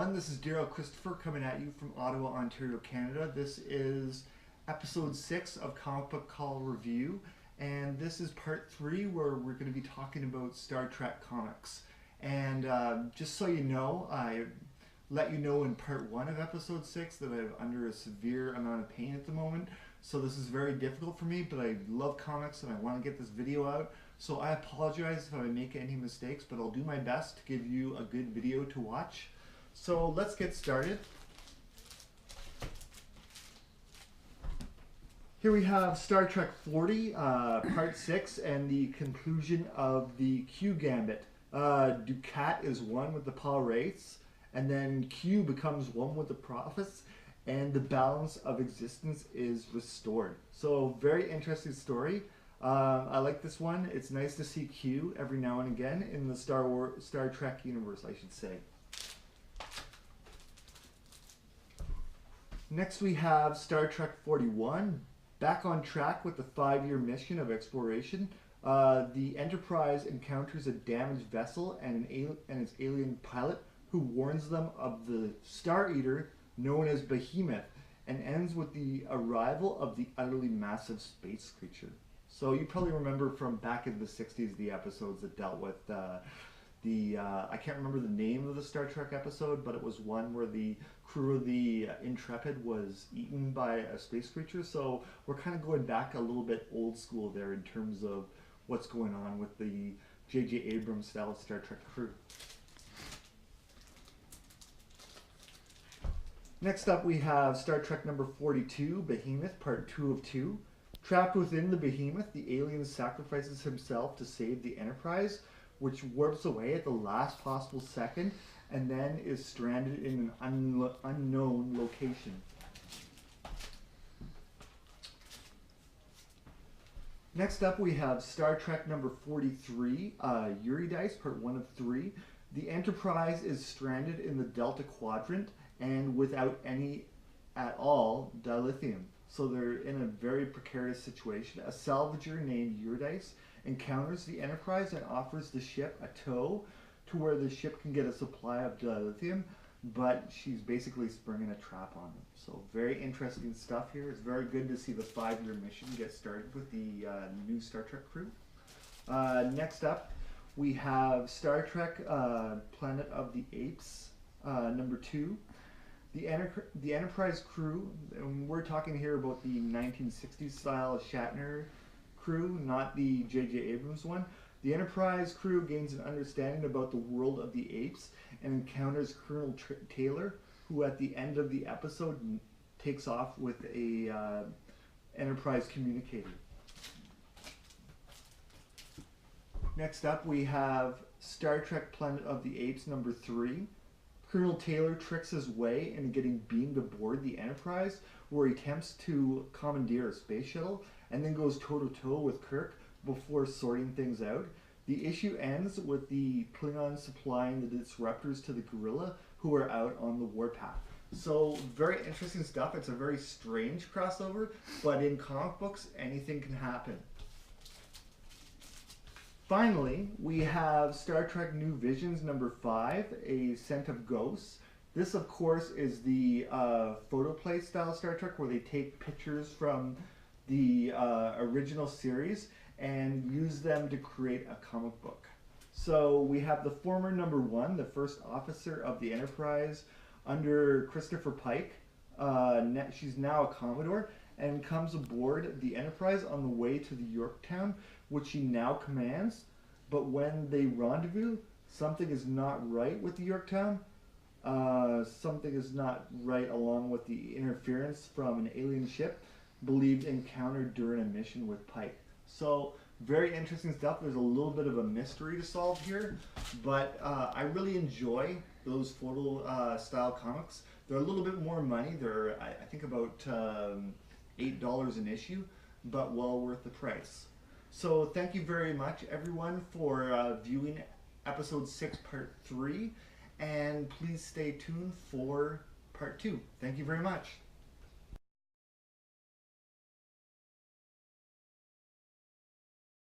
everyone, this is Daryl Christopher coming at you from Ottawa, Ontario, Canada. This is episode 6 of Comic Book Call Review, and this is part 3 where we're going to be talking about Star Trek comics. And just so you know, I let you know in part 1 of episode 6 that I'm under a severe amount of pain at the moment. So this is very difficult for me, but I love comics and I want to get this video out. So I apologize if I make any mistakes, but I'll do my best to give you a good video to watch. So let's get started. Here we have Star Trek 40, part 6, and the conclusion of the Q Gambit. Dukat is one with the Pal-Wraiths, and then Q becomes one with the Prophets, and the balance of existence is restored. So very interesting story. I like this one. It's nice to see Q every now and again in the Star Trek universe, I should say. Next we have Star Trek 41, back on track with the 5-year mission of exploration. The Enterprise encounters a damaged vessel and its alien pilot who warns them of the Star Eater known as Behemoth, and ends with the arrival of the utterly massive space creature. So you probably remember from back in the 60s the episodes that dealt with I can't remember the name of the Star Trek episode, but it was one where the crew of the Intrepid was eaten by a space creature. So we're kind of going back a little bit old school there in terms of what's going on with the J.J. Abrams style Star Trek crew. Next up we have Star Trek number 42, Behemoth, part 2 of 2. Trapped within the Behemoth, the alien sacrifices himself to save the Enterprise, which warps away at the last possible second and then is stranded in an unknown location. Next up we have Star Trek number 43, Eurydice, part 1 of 3. The Enterprise is stranded in the Delta Quadrant and without any at all dilithium. So they're in a very precarious situation. A salvager named Eurydice encounters the Enterprise and offers the ship a tow to where the ship can get a supply of dilithium, but she's basically springing a trap on them. So very interesting stuff here. It's very good to see the 5-year mission get started with the new Star Trek crew. Next up, we have Star Trek Planet of the Apes, number 2. The Enterprise crew, and we're talking here about the 1960s style Shatner crew, not the J.J. Abrams one. The Enterprise crew gains an understanding about the world of the apes and encounters Colonel Taylor, who at the end of the episode takes off with a Enterprise communicator. Next up we have Star Trek Planet of the Apes number 3. Colonel Taylor tricks his way into getting beamed aboard the Enterprise, where he attempts to commandeer a space shuttle and then goes toe-to-toe with Kirk before sorting things out. The issue ends with the Klingons supplying the disruptors to the Gorilla, who are out on the warpath. So very interesting stuff. It's a very strange crossover, but in comic books anything can happen. Finally, we have Star Trek New Visions number 5, A Scent of Ghosts. This, of course, is the photoplay style Star Trek where they take pictures from the original series and use them to create a comic book. So we have the former number 1, the first officer of the Enterprise under Christopher Pike. She's now a Commodore and comes aboard the Enterprise on the way to the Yorktown, which she now commands. But when they rendezvous, something is not right with the Yorktown. Something is not right along with the interference from an alien ship believed encountered during a mission with Pike. So very interesting stuff. There's a little bit of a mystery to solve here, but I really enjoy those photo style comics. They're a little bit more money. They're I think about $8 an issue, but well worth the price. So thank you very much everyone for viewing episode 6 part 3, and please stay tuned for part 2. Thank you very much.